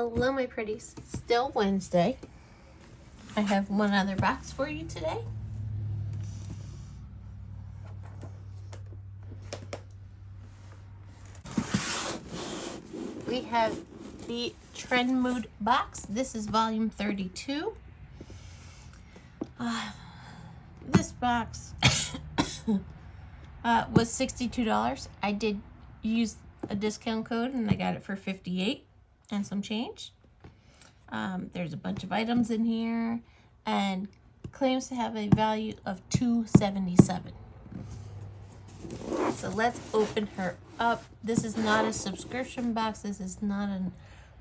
Hello, my pretties. Still Wednesday. I have one other box for you today. We have the Trendmood box. This is volume 32. This box was $62. I did use a discount code and I got it for $58 and some change. There's a bunch of items in here and claims to have a value of $277. So let's open her up. This is not a subscription box. This is not an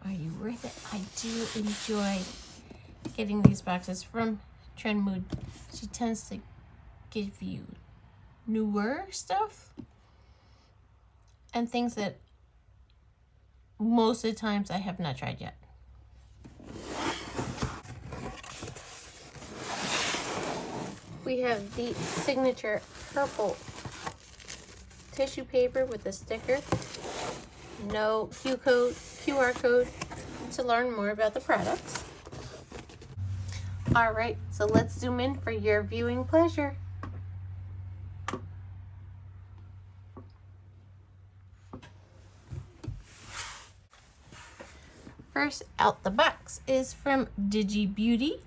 are you worth it? I do enjoy getting these boxes from Trendmood. She tends to give you newer stuff and things that most of the times I have not tried yet. We have the signature purple tissue paper with a sticker. No QR code to learn more about the products. All right, so let's zoom in for your viewing pleasure. First out the box is from Digi Beauty.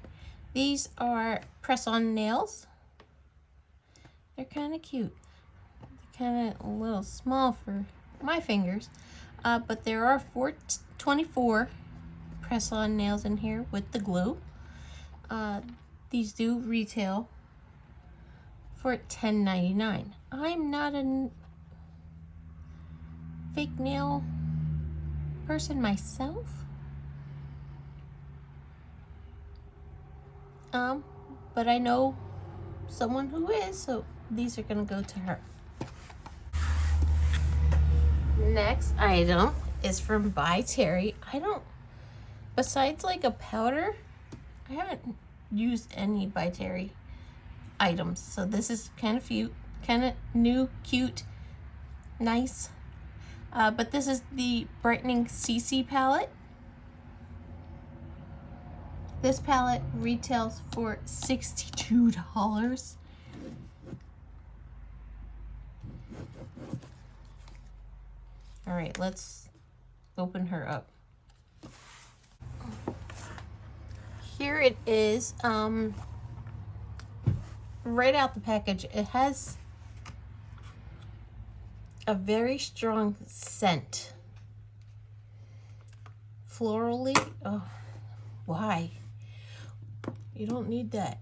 These are press-on nails. They're kind of cute. They're kind of a little small for my fingers, but there are 24 press-on nails in here with the glue. These do retail for $10.99. I'm not a fake nail person myself. But I know someone who is, so these are gonna go to her. Next item is from By Terry. Besides like a powder, I haven't used any By Terry items. So this is kind of cute, kind of new, cute, nice. But this is the Brightening CC palette. This palette retails for $62. All right, let's open her up. Here it is. Right out the package, it has a very strong scent. Florally. Oh, why? You don't need that.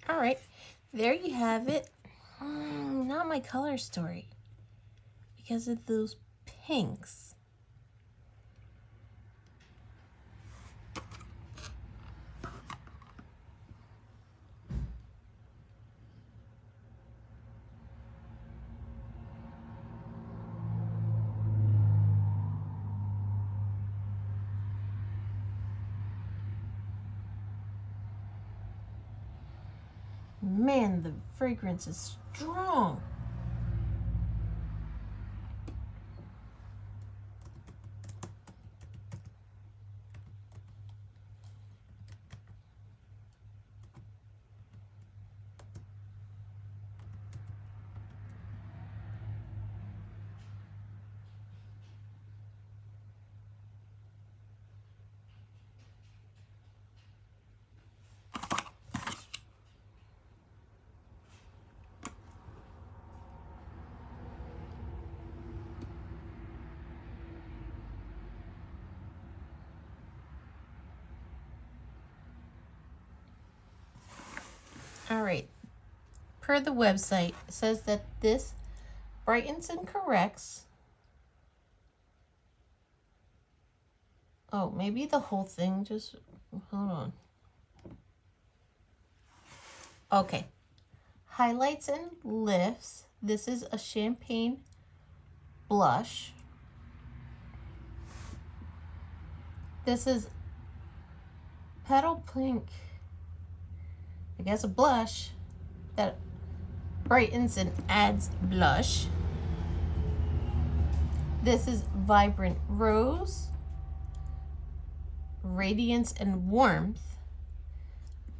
All right, there you have it. Not my color story because of those pinks. Man, the fragrance is strong. All right, per the website, it says that this brightens and corrects. Oh, maybe the whole thing, just hold on. Okay, highlights and lifts. This is a champagne blush. This is petal pink. I guess a blush that brightens and adds blush. This is Vibrant Rose. Radiance and Warmth.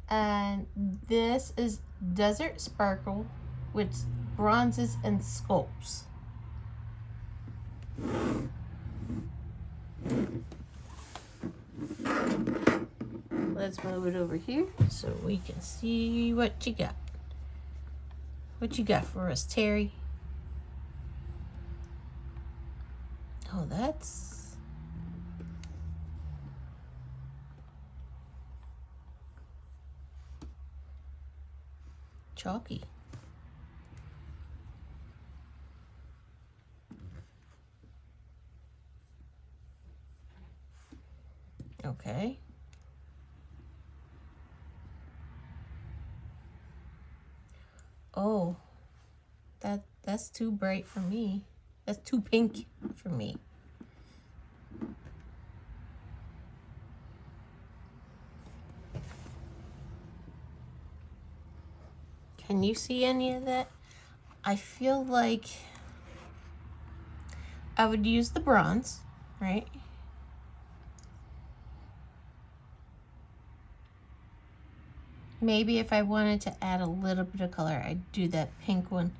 And this is Desert Sparkle, which bronzes and sculpts. Let's move it over here so we can see what you got. What you got for us, Terry? Oh, that's... chalky. Okay. Oh, that's too bright for me. That's too pink for me. Can you see any of that? I feel like I would use the bronze, right? Maybe if I wanted to add a little bit of color, I'd do that pink one.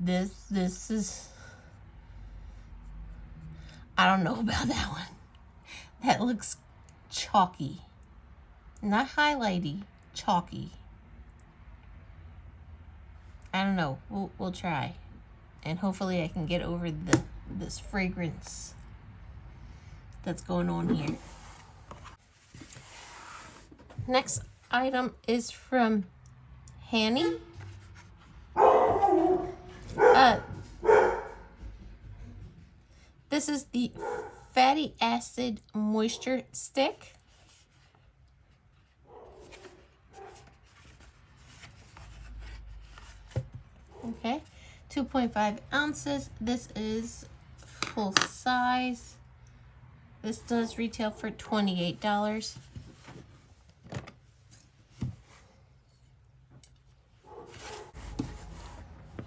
This is... I don't know about that one. That looks chalky. Not highlighty, chalky. I don't know. We'll try. And hopefully I can get over this fragrance that's going on here. Next item is from Hanny. This is the Fatty Acid Moisture Stick. Okay, 2.5 ounces. This is full size. This does retail for $28.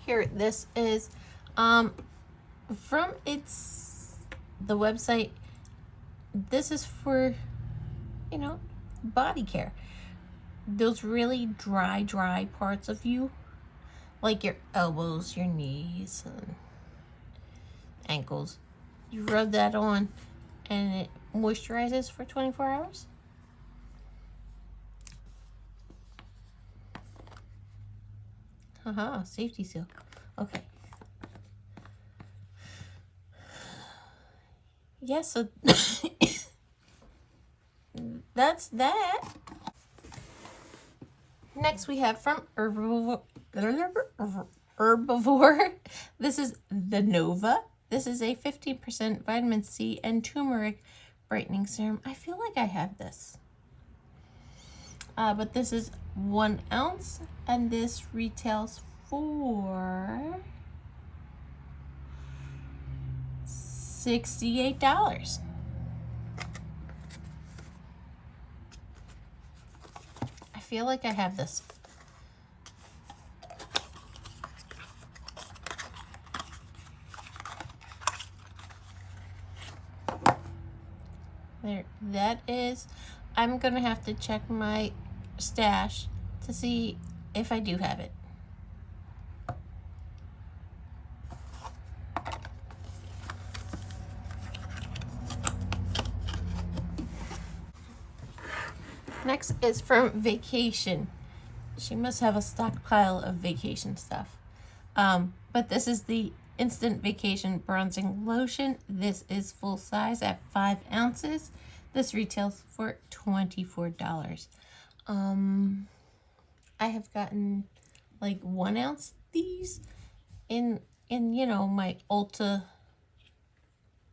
Here, this is from the website. This is for, you know, body care. Those really dry parts of you, like your elbows, your knees, and ankles. You rub that on and it moisturizes for 24 hours. Haha, safety seal. Okay. Yeah, so that's that. Next we have from Herbivore. This is the Nova. This is a 15% vitamin C and turmeric brightening serum. I feel like I have this. But this is 1 ounce and this retails for $68. I feel like I have this. There, that is. I'm gonna have to check my stash to see if I do have it. Next is from Vacation. She must have a stockpile of vacation stuff. But this is the Instant Vacation Bronzing Lotion. This is full size at 5 ounces. This retails for $24. I have gotten like 1 ounce these in you know, my Ulta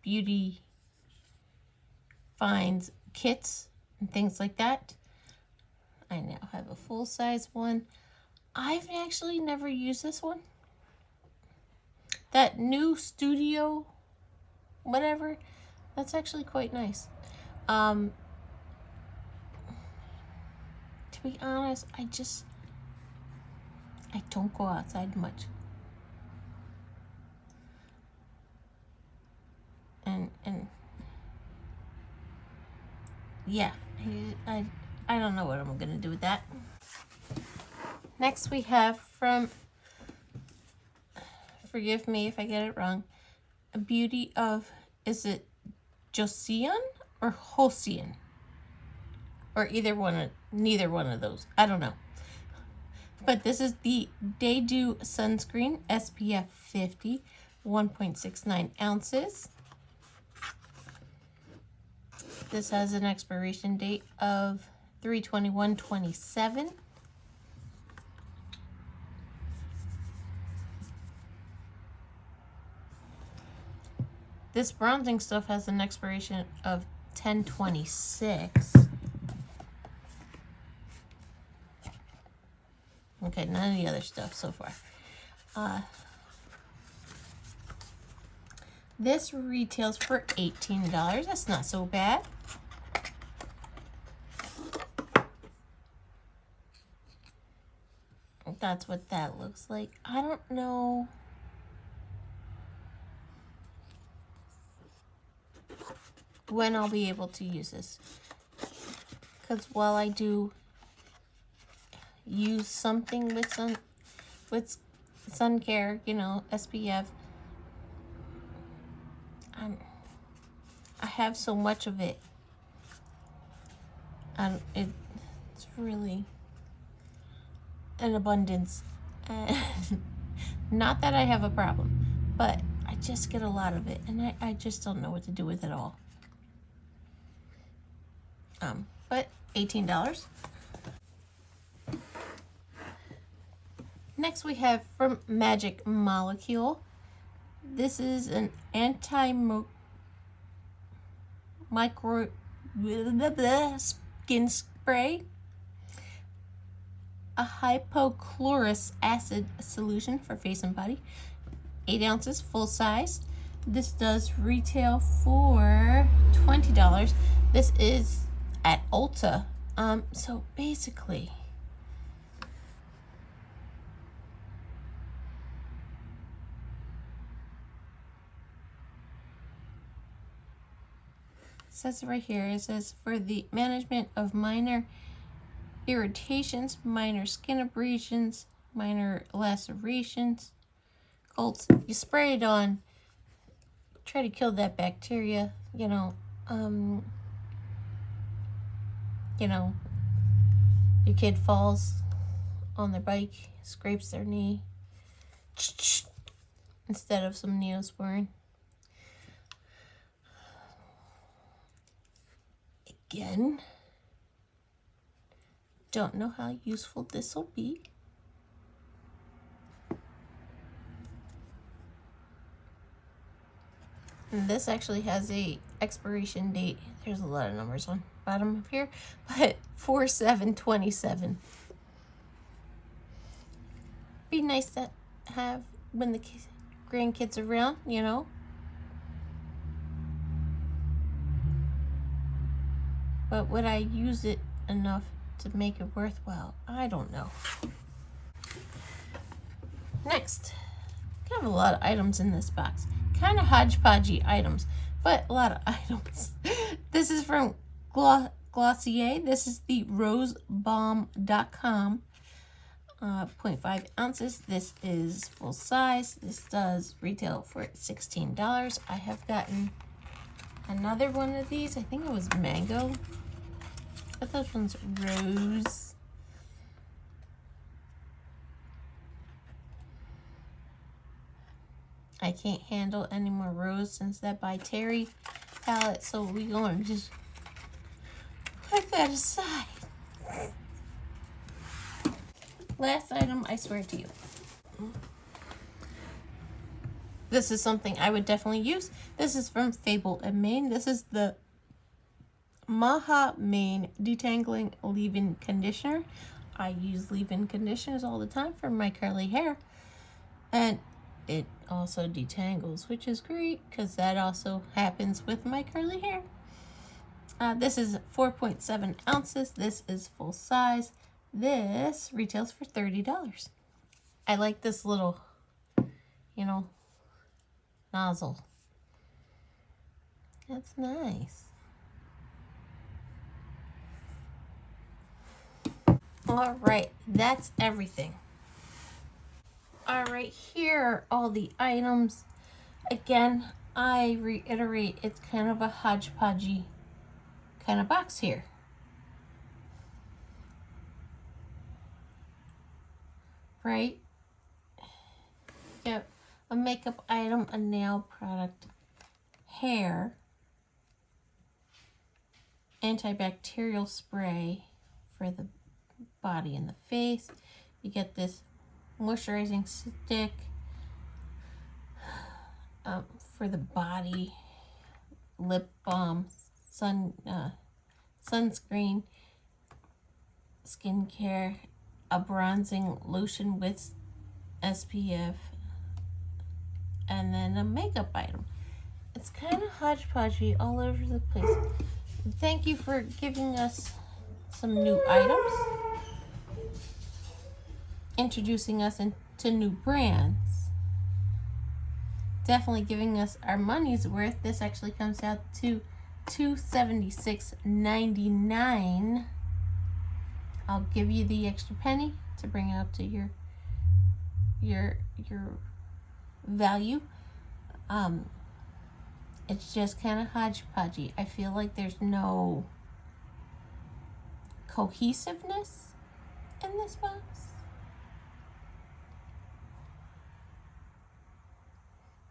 Beauty Finds kits and things like that. I now have a full size one. I've actually never used this one. That new Studio, whatever, that's actually quite nice. To be honest, I don't go outside much. And yeah, I don't know what I'm gonna do with that. Next we have from, forgive me if I get it wrong, a beauty of, is it Joseon or Joseon? Or either one, neither one of those. I don't know. But this is the Dew Sunscreen SPF 50, 1.69 ounces. This has an expiration date of 3/21/27. This bronzing stuff has an expiration of 10/26. Okay, none of the other stuff so far. This retails for $18. That's not so bad. That's what that looks like. I don't know. When I'll be able to use this. Because while I do use something with sun care, you know, SPF, I have so much of it. It's really an abundance. Not that I have a problem, but I just get a lot of it, and I just don't know what to do with it all. But $18. Next we have from Magic Molecule. This is an anti-micro skin spray. A hypochlorous acid solution for face and body. 8 ounces, full size. This does retail for $20. This is at Ulta. So basically, it says right here, it says for the management of minor irritations, minor skin abrasions, minor lacerations, colds. You spray it on, try to kill that bacteria, you know, your kid falls on their bike, scrapes their knee, instead of some Neosporin. Again, don't know how useful this will be. And this actually has a expiration date. There's a lot of numbers on the bottom of here, but 4/7/27. Be nice to have when the grandkids are around, you know. But would I use it enough to make it worthwhile? I don't know. Next, I have a lot of items in this box. Kind of hodgepodgey items, but a lot of items. This is from Glossier. This is the Rose Balm Dotcom, 0.5 ounces. This is full size. This does retail for $16. I have gotten another one of these. I think it was mango, but this one's rose. I can't handle any more rose since that by Terry palette, so we're going to just put that aside. Last item, I swear to you. This is something I would definitely use. This is from Fable and Mane. This is the MahaMane Detangling Leave-In Conditioner. I use leave-in conditioners all the time for my curly hair. And it also detangles, which is great because that also happens with my curly hair. This is 4.7 ounces. This is full size. This retails for $30. I like this little, you know, nozzle. That's nice. All right, that's everything. All right, here are all the items. Again, I reiterate, it's kind of a hodgepodgey kind of box here. Right? Yep, a makeup item, a nail product, hair, antibacterial spray for the body and the face. You get this moisturizing stick for the body, lip balm, sunscreen, skincare, a bronzing lotion with SPF, and then a makeup item. It's kind of hodgepodgey all over the place. Thank you for giving us some new items, introducing us into new brands, definitely giving us our money's worth. This actually comes out to $276.99. I'll give you the extra penny to bring it up to your value. It's just kind of hodgepodgey. I feel like there's no cohesiveness in this box.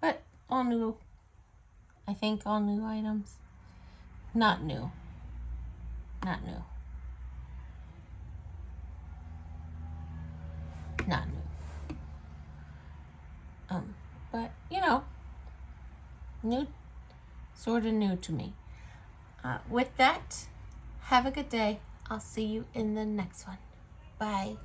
But all new. I think all new items. Not new. Not new. Not new. But you know, new, sort of new to me. With that, have a good day. I'll see you in the next one. Bye.